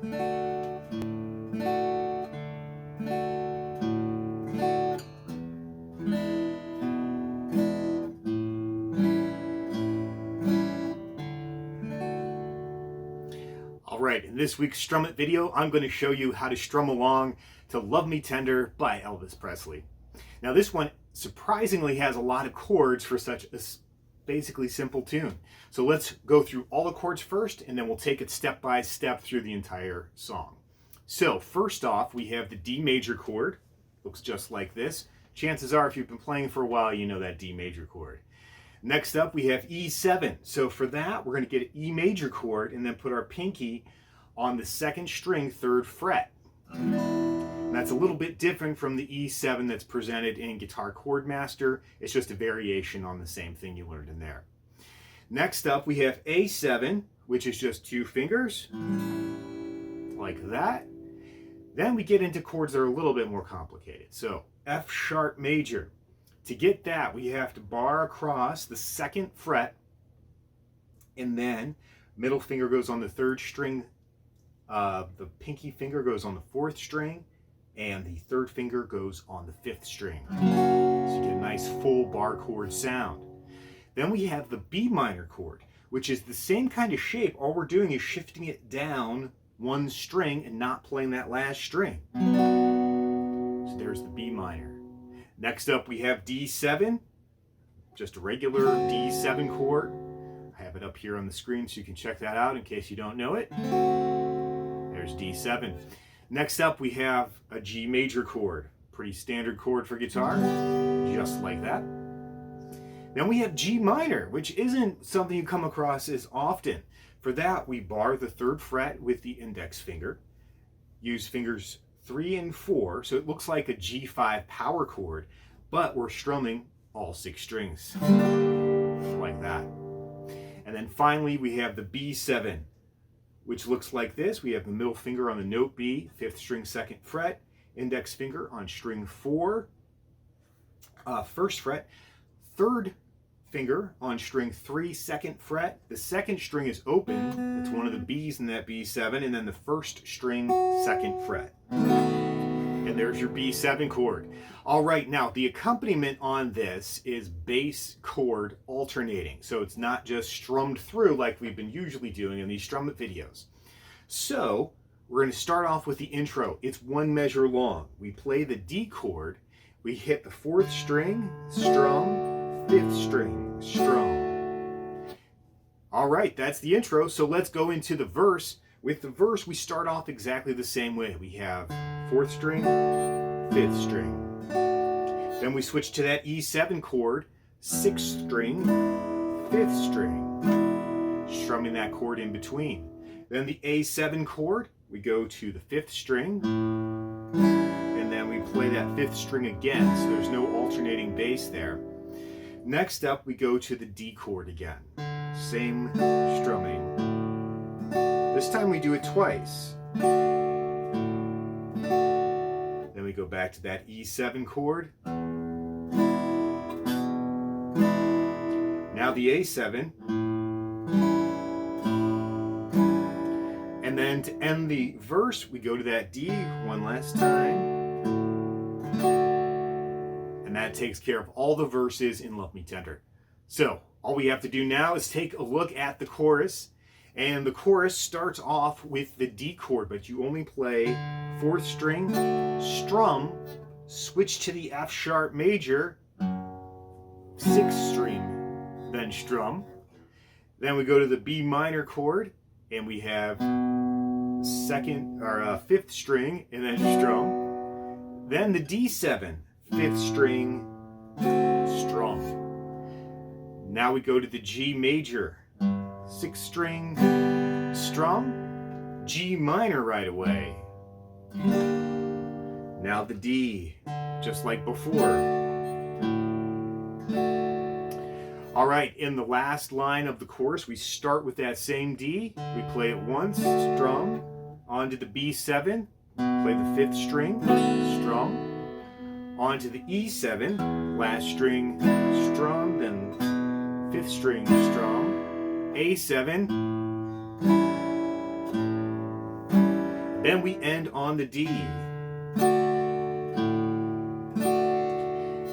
Alright, in this week's Strum It video, I'm going to show you how to strum along to Love Me Tender by Elvis Presley. Now this one surprisingly has a lot of chords for such a basically simple tune. So let's go through all the chords first, and then we'll take it step by step through the entire song. So first off, we have the D major chord. Looks just like this. Chances are if you've been playing for a while, you know that D major chord. Next up, we have E7. So for that, we're going to get an E major chord and then put our pinky on the second string, 3rd fret. And that's a little bit different from the E7 that's presented in Guitar Chord Master. It's just a variation on the same thing you learned in there. Next up, we have A7, which is just 2 fingers, like that. Then we get into chords that are a little bit more complicated. So F sharp major. To get that, we have to bar across the 2nd fret, and then middle finger goes on the 3rd string, the pinky finger goes on the 4th string, and the 3rd finger goes on the 5th string. So you get a nice full bar chord sound. Then we have the B minor chord, which is the same kind of shape. All we're doing is shifting it down 1 string and not playing that last string. So there's the B minor. Next up, we have D7, just a regular D7 chord. I have it up here on the screen so you can check that out in case you don't know it. There's D7. Next up, we have a G major chord. Pretty standard chord for guitar, just like that. Then we have G minor, which isn't something you come across as often. For that, we bar the 3rd fret with the index finger, use fingers 3 and 4, so it looks like a G5 power chord, but we're strumming all 6 strings, like that. And then finally we have the B7, which looks like this. We have the middle finger on the note B, 5th string, 2nd fret, index finger on string 4, 1st fret, 3rd finger on string 3, 2nd fret. The 2nd string is open. It's one of the B's in that B7, and then the 1st string, 2nd fret. And there's your B7 chord. All right, now the accompaniment on this is bass chord alternating. So it's not just strummed through like we've been usually doing in these Strum It videos. So we're going to start off with the intro. It's 1 measure long. We play the D chord. We hit the 4th string, strum, 5th string, strum. All right, that's the intro. So let's go into the verse. With the verse, we start off exactly the same way. We have 4th string, 5th string. Then we switch to that E7 chord, 6th string, 5th string, strumming that chord in between. Then the A7 chord, we go to the 5th string, and then we play that 5th string again, so there's no alternating bass there. Next up, we go to the D chord again. Same strumming. This time we do it twice. Then we go back to that E7 chord. Now the A7. And then to end the verse, we go to that D one last time. And that takes care of all the verses in Love Me Tender. So all we have to do now is take a look at the chorus. And the chorus starts off with the D chord, but you only play 4th string, strum, switch to the F sharp major, 6th string, then strum. Then we go to the B minor chord, and we have 5th string, and then strum. Then the D7, 5th string, strum. Now we go to the G major, 6th string, strum, G minor right away. Now the D, just like before. All right, in the last line of the chorus, we start with that same D. We play it once, strum, onto the B7, play the 5th string, strum, onto the E7, last string, strum, then 5th string, strum, A7, Then we end on the D.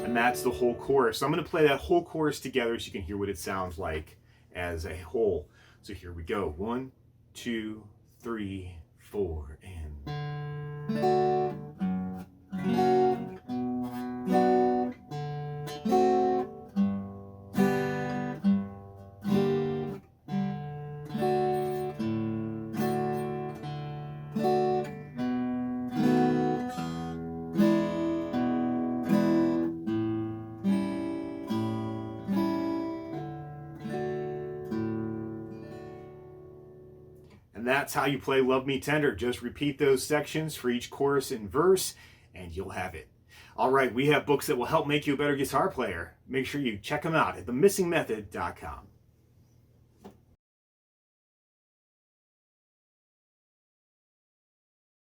And that's the whole chorus. So I'm going to play that whole chorus together so you can hear what it sounds like as a whole. So here we go. 1, 2, 3, 4, and... And that's how you play Love Me Tender. Just repeat those sections for each chorus and verse, and you'll have it. All right, we have books that will help make you a better guitar player. Make sure you check them out at themissingmethod.com.